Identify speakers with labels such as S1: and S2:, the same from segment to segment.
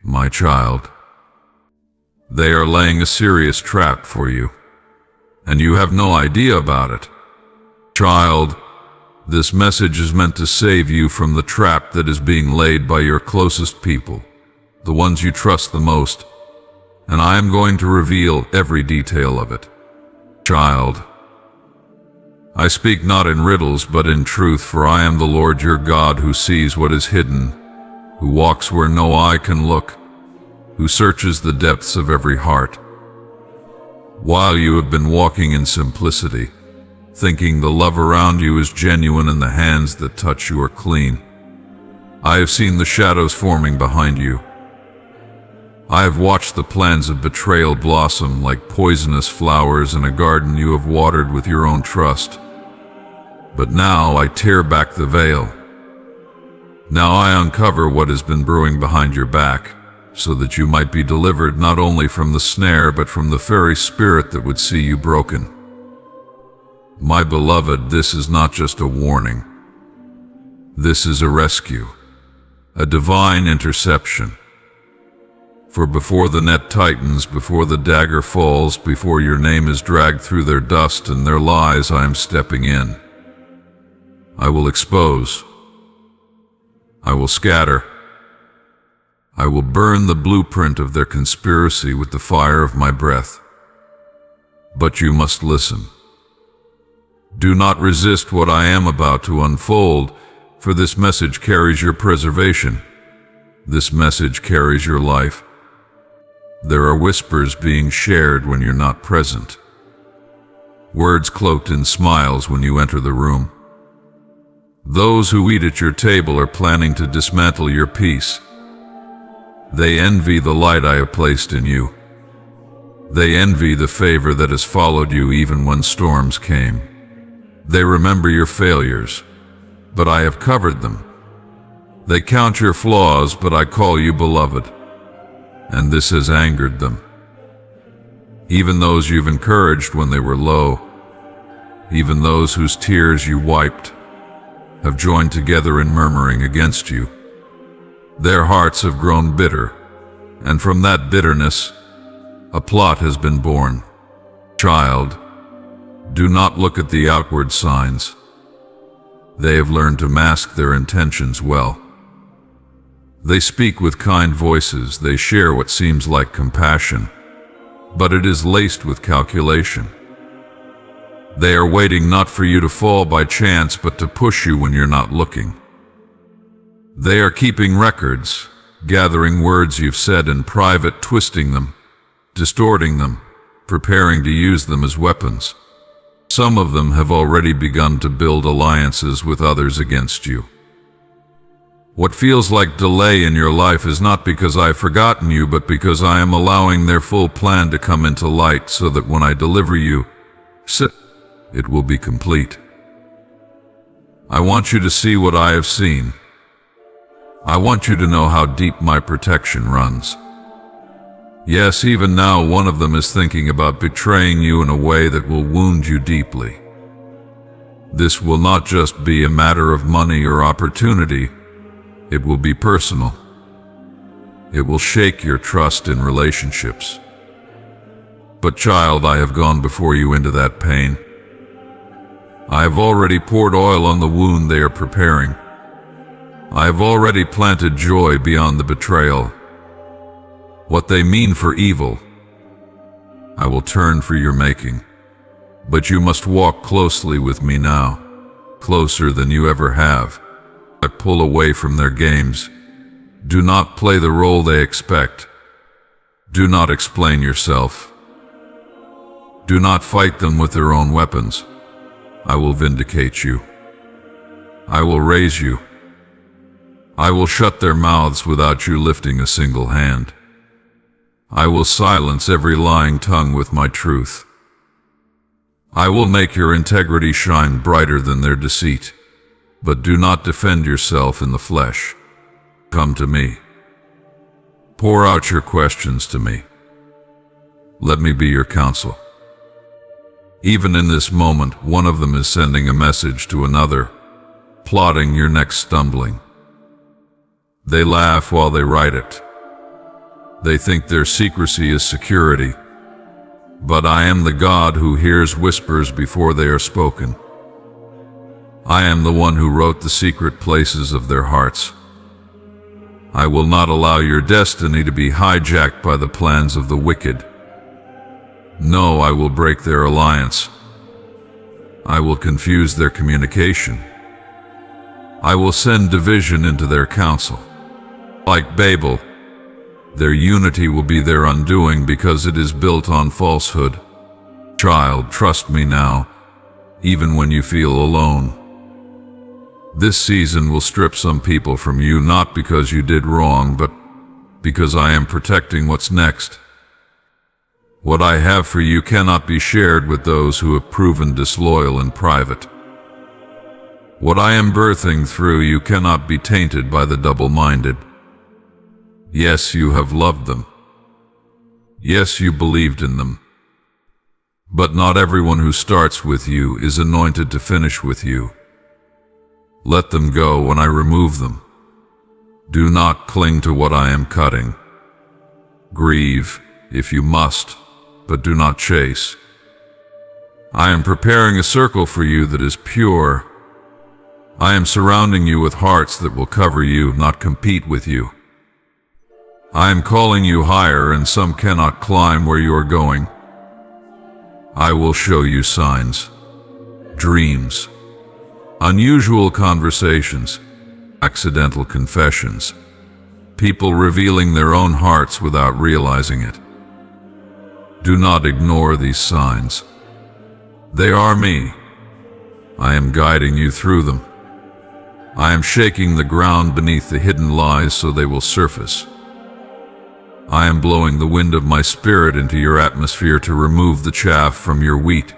S1: My child, they are laying a serious trap for you, and you have no idea about it. Child, this message is meant to save you from the trap that is being laid by your closest people, the ones you trust the most, and I am going to reveal every detail of it. Child, I speak not in riddles but in truth, for I am the Lord your God, who sees what is hidden, who walks where no eye can look, who searches the depths of every heart. While you have been walking in simplicity, thinking the love around you is genuine and the hands that touch you are clean, I have seen the shadows forming behind you. I have watched the plans of betrayal blossom like poisonous flowers in a garden you have watered with your own trust. But now I tear back the veil. Now I uncover what has been brewing behind your back, so that you might be delivered not only from the snare but from the very spirit that would see you broken. My beloved, this is not just a warning. This is a rescue, a divine interception. For before the net tightens, before the dagger falls, before your name is dragged through their dust and their lies, I am stepping in. I will expose. I will scatter. I will burn the blueprint of their conspiracy with the fire of my breath. But you must listen. Do not resist what I am about to unfold, for this message carries your preservation. This message carries your life. There are whispers being shared when you're not present. Words cloaked in smiles when you enter the room. Those who eat at your table are planning to dismantle your peace. They envy the light I have placed in you. They envy the favor that has followed you even when storms came. They remember your failures, but I have covered them. They count your flaws, but I call you beloved. And this has angered them. Even those you've encouraged when they were low, even those whose tears you wiped, have joined together in murmuring against you. Their hearts have grown bitter, and from that bitterness, a plot has been born. Child, do not look at the outward signs. They have learned to mask their intentions well. They speak with kind voices, they share what seems like compassion, but it is laced with calculation. They are waiting not for you to fall by chance, but to push you when you're not looking. They are keeping records, gathering words you've said in private, twisting them, distorting them, preparing to use them as weapons. Some of them have already begun to build alliances with others against you. What feels like delay in your life is not because I've forgotten you, but because I am allowing their full plan to come into light, so that when I deliver you, it will be complete. I want you to see what I have seen. I want you to know how deep my protection runs. Yes, even now one of them is thinking about betraying you in a way that will wound you deeply. This will not just be a matter of money or opportunity. It will be personal. It will shake your trust in relationships. But child, I have gone before you into that pain. I have already poured oil on the wound they are preparing. I have already planted joy beyond the betrayal. What they mean for evil, I will turn for your making. But you must walk closely with me now, closer than you ever have. I pull away from their games. Do not play the role they expect. Do not explain yourself. Do not fight them with their own weapons. I will vindicate you. I will raise you. I will shut their mouths without you lifting a single hand. I will silence every lying tongue with my truth. I will make your integrity shine brighter than their deceit. But do not defend yourself in the flesh. Come to me. Pour out your questions to me. Let me be your counsel. Even in this moment, one of them is sending a message to another, plotting your next stumbling. They laugh while they write it. They think their secrecy is security, but I am the God who hears whispers before they are spoken. I am the one who wrote the secret places of their hearts. I will not allow your destiny to be hijacked by the plans of the wicked. No, I will break their alliance. I will confuse their communication. I will send division into their counsel. Like Babel, their unity will be their undoing because it is built on falsehood. Child, trust me now, even when you feel alone. This season will strip some people from you, not because you did wrong, but because I am protecting what's next. What I have for you cannot be shared with those who have proven disloyal in private. What I am birthing through you cannot be tainted by the double-minded. Yes, you have loved them. Yes, you believed in them. But not everyone who starts with you is anointed to finish with you. Let them go when I remove them. Do not cling to what I am cutting. Grieve, if you must, but do not chase. I am preparing a circle for you that is pure. I am surrounding you with hearts that will cover you, not compete with you. I am calling you higher, and some cannot climb where you are going. I will show you signs, dreams, unusual conversations, accidental confessions, people revealing their own hearts without realizing it. Do not ignore these signs. They are me. I am guiding you through them. I am shaking the ground beneath the hidden lies so they will surface. I am blowing the wind of my spirit into your atmosphere to remove the chaff from your wheat.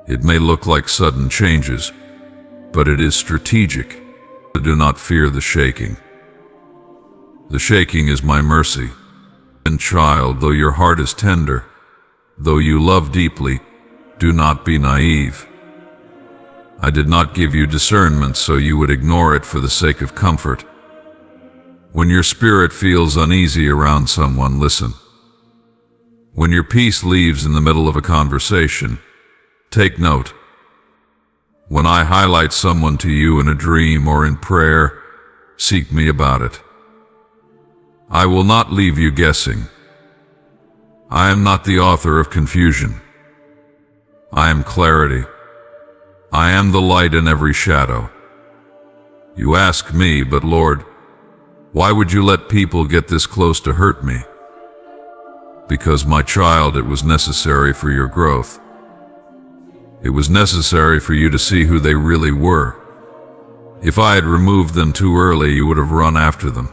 S1: It may look like sudden changes, but it is strategic. Do not fear the shaking. The shaking is my mercy. And child, though your heart is tender, though you love deeply, do not be naive. I did not give you discernment so you would ignore it for the sake of comfort. When your spirit feels uneasy around someone, listen. When your peace leaves in the middle of a conversation, take note. When I highlight someone to you in a dream or in prayer, seek me about it. I will not leave you guessing. I am not the author of confusion. I am clarity. I am the light in every shadow. You ask me, but Lord, why would you let people get this close to hurt me? Because, my child, it was necessary for your growth. It was necessary for you to see who they really were. If I had removed them too early, you would have run after them.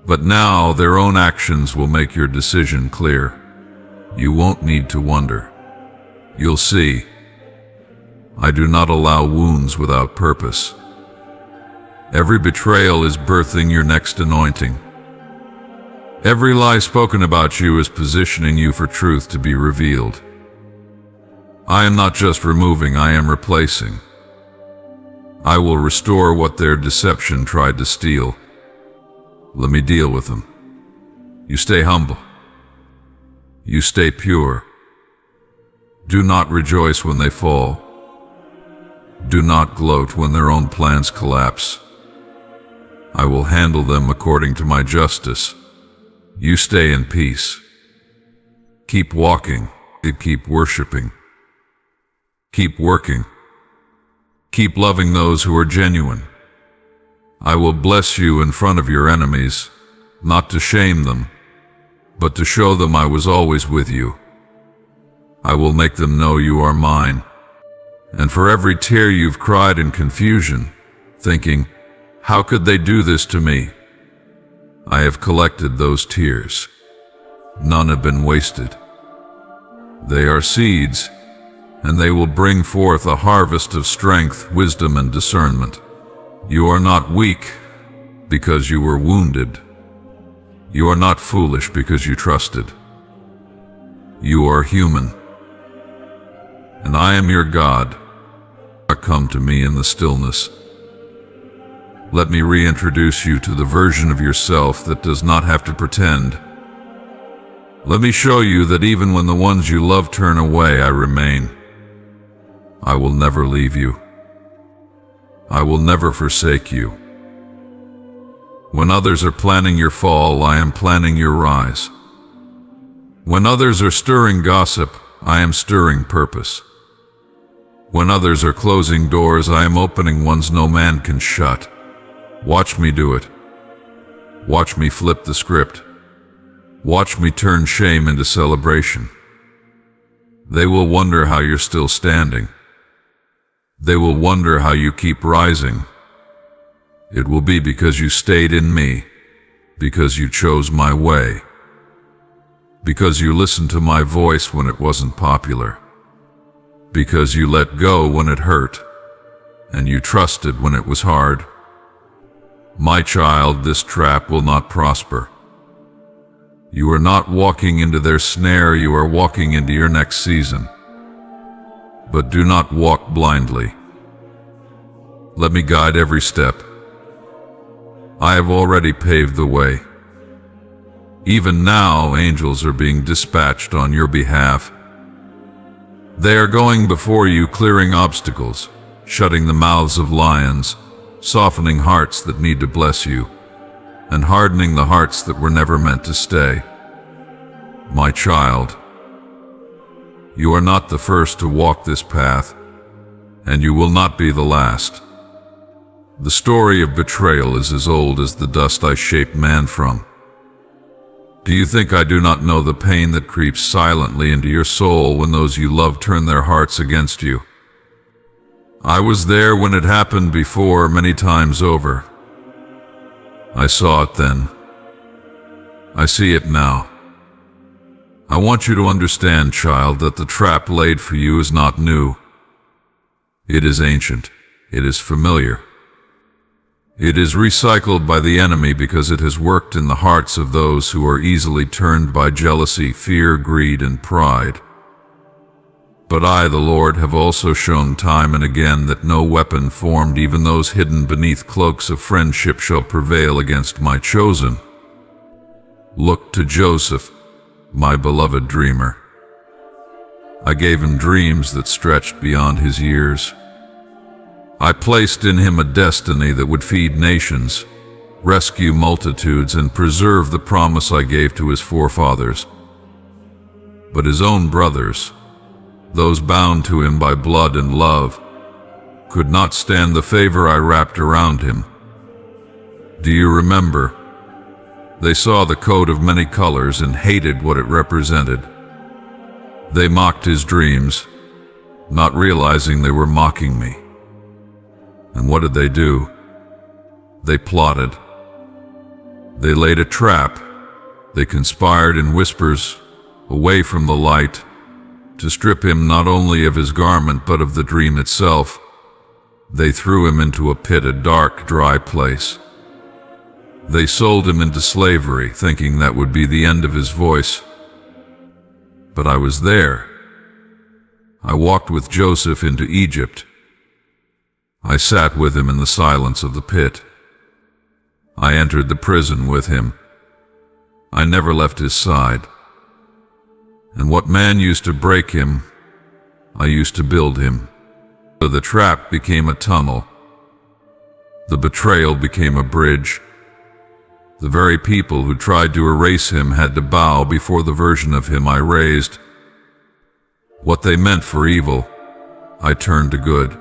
S1: But now their own actions will make your decision clear. You won't need to wonder. You'll see. I do not allow wounds without purpose. Every betrayal is birthing your next anointing. Every lie spoken about you is positioning you for truth to be revealed. I am not just removing, I am replacing. I will restore what their deception tried to steal. Let me deal with them. You stay humble. You stay pure. Do not rejoice when they fall. Do not gloat when their own plans collapse. I will handle them according to my justice. You stay in peace. Keep walking. Keep worshiping. Keep working. Keep loving those who are genuine. I will bless you in front of your enemies, not to shame them, but to show them I was always with you. I will make them know you are mine. And for every tear you've cried in confusion, thinking, how could they do this to me? I have collected those tears. None have been wasted. They are seeds, and they will bring forth a harvest of strength, wisdom, and discernment. You are not weak because you were wounded. You are not foolish because you trusted. You are human. And I am your God. Come to me in the stillness. Let me reintroduce you to the version of yourself that does not have to pretend. Let me show you that even when the ones you love turn away, I remain. I will never leave you. I will never forsake you. When others are planning your fall, I am planning your rise. When others are stirring gossip, I am stirring purpose. When others are closing doors, I am opening ones no man can shut. Watch me do it. Watch me flip the script. Watch me turn shame into celebration. They will wonder how you're still standing. They will wonder how you keep rising. It will be because you stayed in me, because you chose my way, because you listened to my voice when it wasn't popular, because you let go when it hurt, and you trusted when it was hard. My child, this trap will not prosper. You are not walking into their snare, you are walking into your next season. But do not walk blindly. Let me guide every step. I have already paved the way. Even now, angels are being dispatched on your behalf. They are going before you, clearing obstacles, shutting the mouths of lions, softening hearts that need to bless you, and hardening the hearts that were never meant to stay. My child, you are not the first to walk this path, and you will not be the last. The story of betrayal is as old as the dust I shaped man from. Do you think I do not know the pain that creeps silently into your soul when those you love turn their hearts against you? I was there when it happened before, many times over. I saw it then. I see it now. I want you to understand, child, that the trap laid for you is not new. It is ancient. It is familiar. It is recycled by the enemy because it has worked in the hearts of those who are easily turned by jealousy, fear, greed, and pride. But I, the Lord, have also shown time and again that no weapon formed, even those hidden beneath cloaks of friendship, shall prevail against my chosen. Look to Joseph, my beloved dreamer. I gave him dreams that stretched beyond his years. I placed in him a destiny that would feed nations, rescue multitudes, and preserve the promise I gave to his forefathers. But his own brothers, those bound to him by blood and love, could not stand the favor I wrapped around him. Do you remember? They saw the coat of many colors and hated what it represented. They mocked his dreams, not realizing they were mocking me. And what did they do? They plotted. They laid a trap. They conspired in whispers, away from the light, to strip him not only of his garment but of the dream itself. They threw him into a pit, a dark, dry place. They sold him into slavery, thinking that would be the end of his voice. But I was there. I walked with Joseph into Egypt. I sat with him in the silence of the pit. I entered the prison with him. I never left his side. And what man used to break him, I used to build him. So the trap became a tunnel. The betrayal became a bridge. The very people who tried to erase him had to bow before the version of him I raised. What they meant for evil, I turned to good.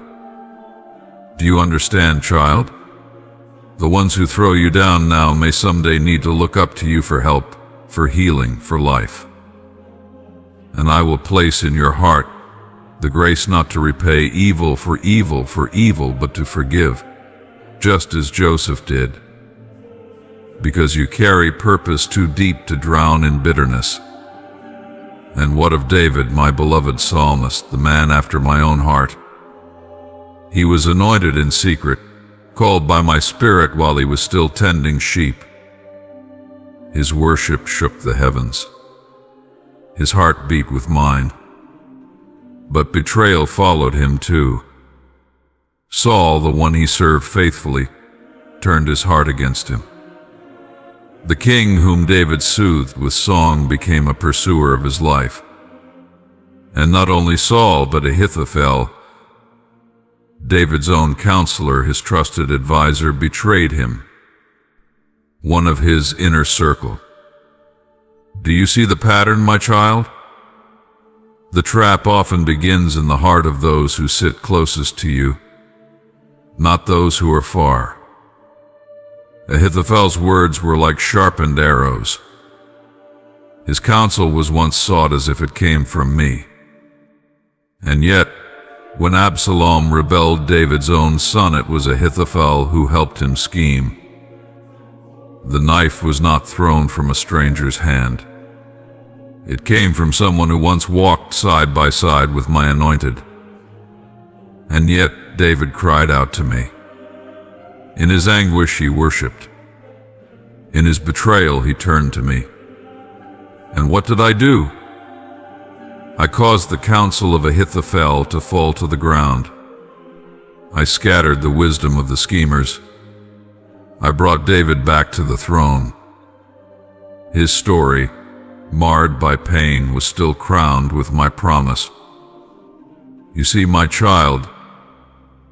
S1: Do you understand, child? The ones who throw you down now may someday need to look up to you for help, for healing, for life. And I will place in your heart the grace not to repay evil for evil, but to forgive, just as Joseph did. Because you carry purpose too deep to drown in bitterness. And what of David, my beloved psalmist, the man after my own heart? He was anointed in secret, called by my spirit while he was still tending sheep. His worship shook the heavens. His heart beat with mine. But betrayal followed him too. Saul, the one he served faithfully, turned his heart against him. The king whom David soothed with song became a pursuer of his life. And not only Saul, but Ahithophel, David's own counselor, his trusted advisor, betrayed him, one of his inner circle. Do you see the pattern, my child? The trap often begins in the heart of those who sit closest to you, not those who are far. Ahithophel's words were like sharpened arrows. His counsel was once sought as if it came from me. And yet, when Absalom rebelled, David's own son, it was Ahithophel who helped him scheme. The knife was not thrown from a stranger's hand. It came from someone who once walked side by side with my anointed. And yet David cried out to me. In his anguish he worshipped. In his betrayal he turned to me. And what did I do? I caused the counsel of Ahithophel to fall to the ground. I scattered the wisdom of the schemers. I brought David back to the throne. His story, marred by pain, was still crowned with my promise. You see, my child,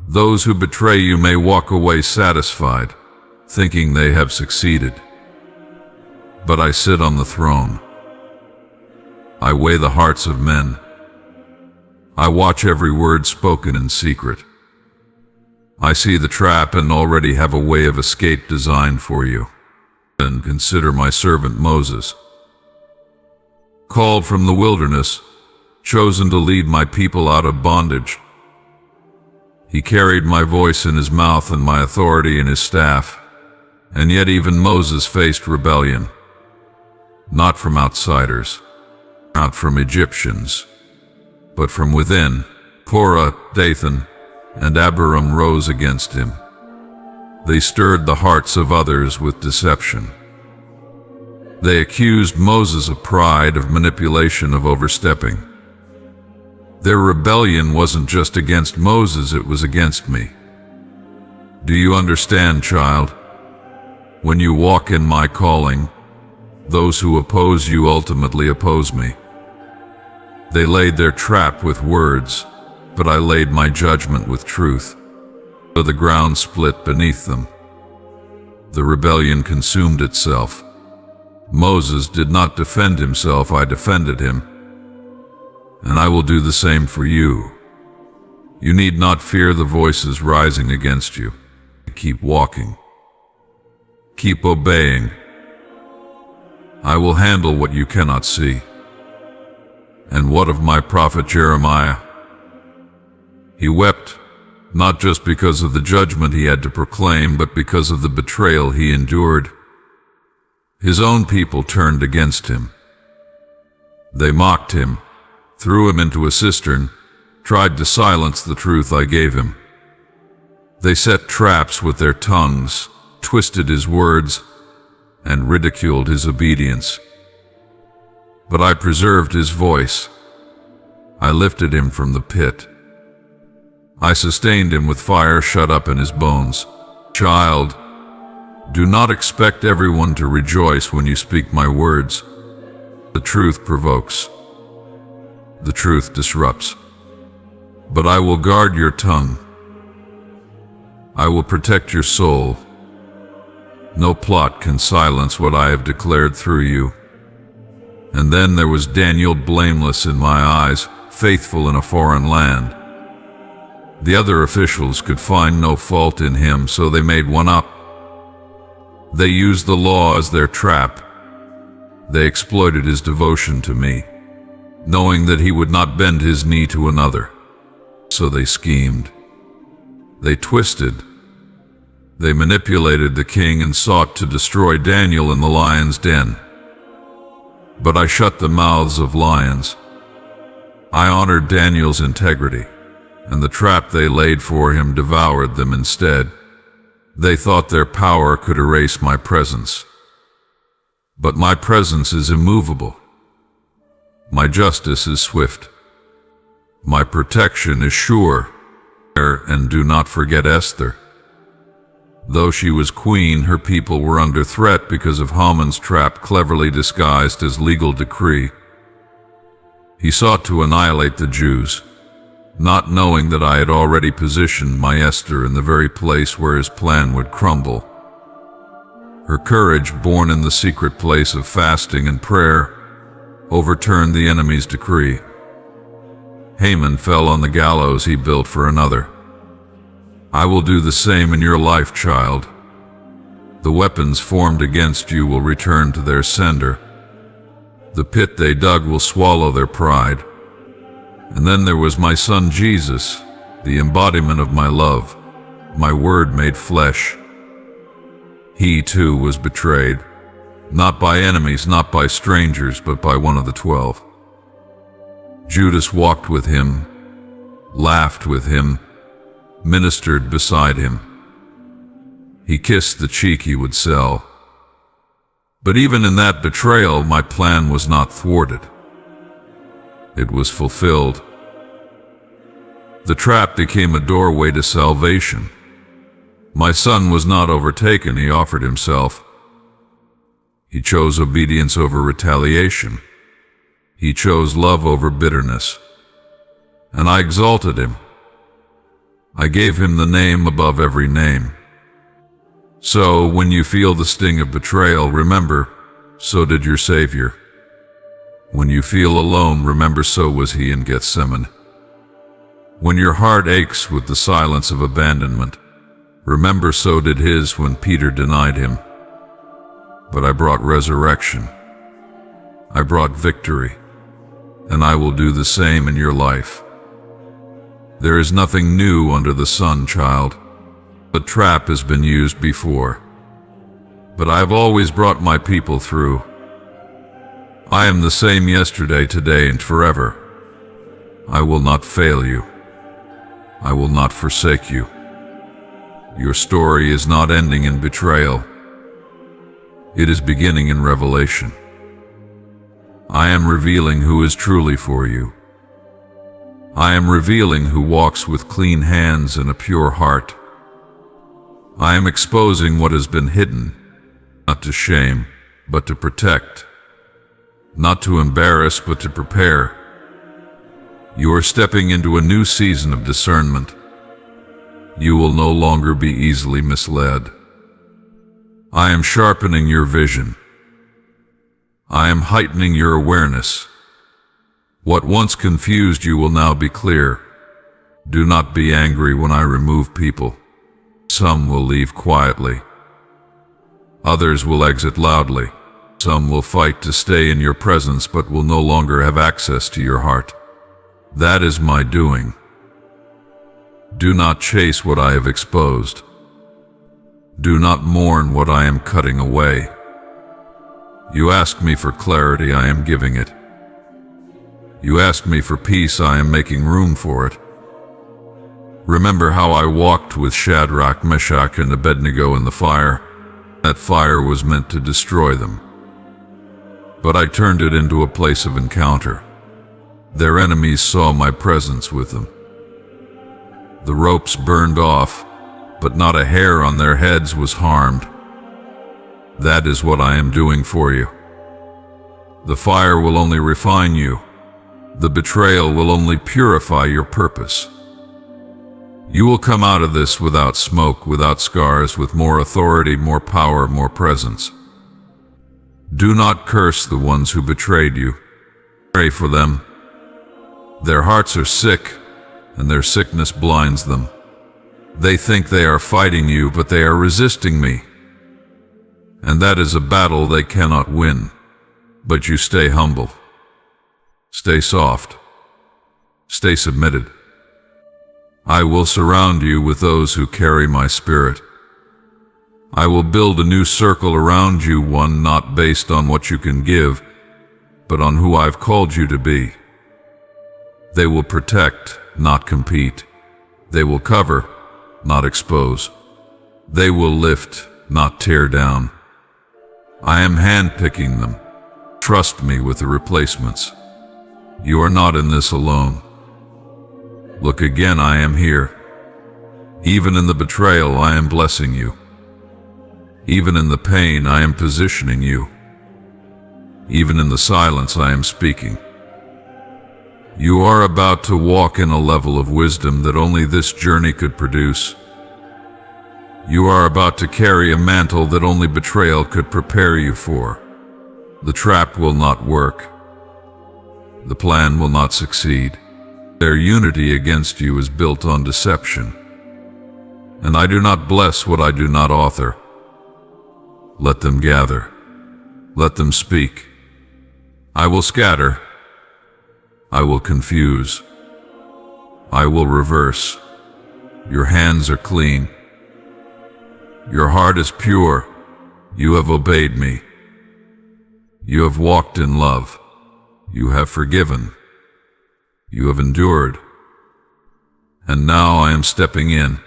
S1: those who betray you may walk away satisfied, thinking they have succeeded. But I sit on the throne. I weigh the hearts of men. I watch every word spoken in secret. I see the trap and already have a way of escape designed for you. And consider my servant Moses, called from the wilderness, chosen to lead my people out of bondage. He carried my voice in his mouth and my authority in his staff, and yet even Moses faced rebellion, not from outsiders, not from Egyptians, but from within. Korah, Dathan, and Abiram rose against him. They stirred the hearts of others with deception. They accused Moses of pride, of manipulation, of overstepping. Their rebellion wasn't just against Moses, it was against me. Do you understand, child? When you walk in my calling, those who oppose you ultimately oppose me. They laid their trap with words, but I laid my judgment with truth. So the ground split beneath them. The rebellion consumed itself. Moses did not defend himself, I defended him. And I will do the same for you. You need not fear the voices rising against you. Keep walking. Keep obeying. I will handle what you cannot see. And what of my prophet Jeremiah? He wept, not just because of the judgment he had to proclaim, but because of the betrayal he endured. His own people turned against him. They mocked him, threw him into a cistern, tried to silence the truth I gave him. They set traps with their tongues, twisted his words, and ridiculed his obedience. But I preserved his voice. I lifted him from the pit. I sustained him with fire shut up in his bones. Child, do not expect everyone to rejoice when you speak my words. The truth provokes. The truth disrupts. But I will guard your tongue. I will protect your soul. No plot can silence what I have declared through you. And then there was Daniel, blameless in my eyes, faithful in a foreign land. The other officials could find no fault in him, so they made one up. They used the law as their trap. They exploited his devotion to me, knowing that he would not bend his knee to another. So they schemed. They twisted. They manipulated the king and sought to destroy Daniel in the lion's den. But I shut the mouths of lions. I honored Daniel's integrity, and the trap they laid for him devoured them instead. They thought their power could erase my presence. But my presence is immovable. My justice is swift. My protection is sure. And do not forget Esther. Though she was queen, her people were under threat because of Haman's trap, cleverly disguised as legal decree. He sought to annihilate the Jews, not knowing that I had already positioned my Esther in the very place where his plan would crumble. Her courage, born in the secret place of fasting and prayer, overturned the enemy's decree. Haman fell on the gallows he built for another. I will do the same in your life, child. The weapons formed against you will return to their sender. The pit they dug will swallow their pride. And then there was my son Jesus, the embodiment of my love, my word made flesh. He too was betrayed, not by enemies, not by strangers, but by one of the 12. Judas walked with him, laughed with him, ministered beside him. He kissed the cheek he would sell. But even in that betrayal, my plan was not thwarted. It was fulfilled. The trap became a doorway to salvation. My son was not overtaken, he offered himself. He chose obedience over retaliation. He chose love over bitterness. And I exalted him. I gave him the name above every name. So, when you feel the sting of betrayal, remember, so did your Savior. When you feel alone, remember, so was he in Gethsemane. When your heart aches with the silence of abandonment, remember, so did his when Peter denied him. But I brought resurrection. I brought victory. And I will do the same in your life. There is nothing new under the sun, child. The trap has been used before. But I have always brought my people through. I am the same yesterday, today, and forever. I will not fail you. I will not forsake you. Your story is not ending in betrayal. It is beginning in revelation. I am revealing who is truly for you. I am revealing who walks with clean hands and a pure heart. I am exposing what has been hidden, not to shame, but to protect. Not to embarrass, but to prepare. You are stepping into a new season of discernment. You will no longer be easily misled. I am sharpening your vision. I am heightening your awareness. What once confused you will now be clear. Do not be angry when I remove people. Some will leave quietly. Others will exit loudly. Some will fight to stay in your presence but will no longer have access to your heart. That is my doing. Do not chase what I have exposed. Do not mourn what I am cutting away. You ask me for clarity, I am giving it. You ask me for peace, I am making room for it. Remember how I walked with Shadrach, Meshach, and Abednego in the fire. That fire was meant to destroy them. But I turned it into a place of encounter. Their enemies saw my presence with them. The ropes burned off, but not a hair on their heads was harmed. That is what I am doing for you. The fire will only refine you. The betrayal will only purify your purpose. You will come out of this without smoke, without scars, with more authority, more power, more presence. Do not curse the ones who betrayed you. Pray for them. Their hearts are sick, and their sickness blinds them. They think they are fighting you, but they are resisting me. And that is a battle they cannot win. But you stay humble. Stay soft. Stay submitted. I will surround you with those who carry my spirit. I will build a new circle around you, one not based on what you can give, but on who I've called you to be. They will protect, not compete. They will cover, not expose. They will lift, not tear down. I am handpicking them. Trust me with the replacements. You are not in this alone. Look again, I am here. Even in the betrayal, I am blessing you. Even in the pain, I am positioning you. Even in the silence, I am speaking. You are about to walk in a level of wisdom that only this journey could produce. You are about to carry a mantle that only betrayal could prepare you for. The trap will not work. The plan will not succeed. Their unity against you is built on deception. And I do not bless what I do not author. Let them gather. Let them speak. I will scatter. I will confuse. I will reverse. Your hands are clean. Your heart is pure. You have obeyed me. You have walked in love. You have forgiven. You have endured. And now I am stepping in.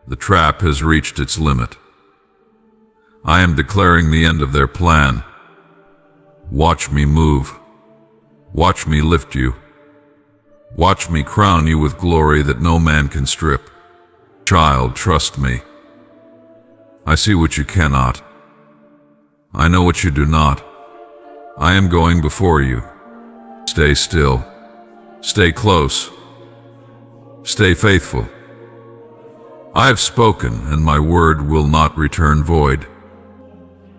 S1: The trap has reached its limit. I am declaring the end of their plan. Watch me move. Watch me lift you. Watch me crown you with glory that no man can strip. Child, trust me. I see what you cannot. I know what you do not. I am going before you. Stay still. Stay close. Stay faithful. I have spoken, and my word will not return void.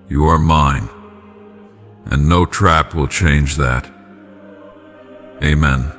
S1: You are mine, and no trap will change that. Amen.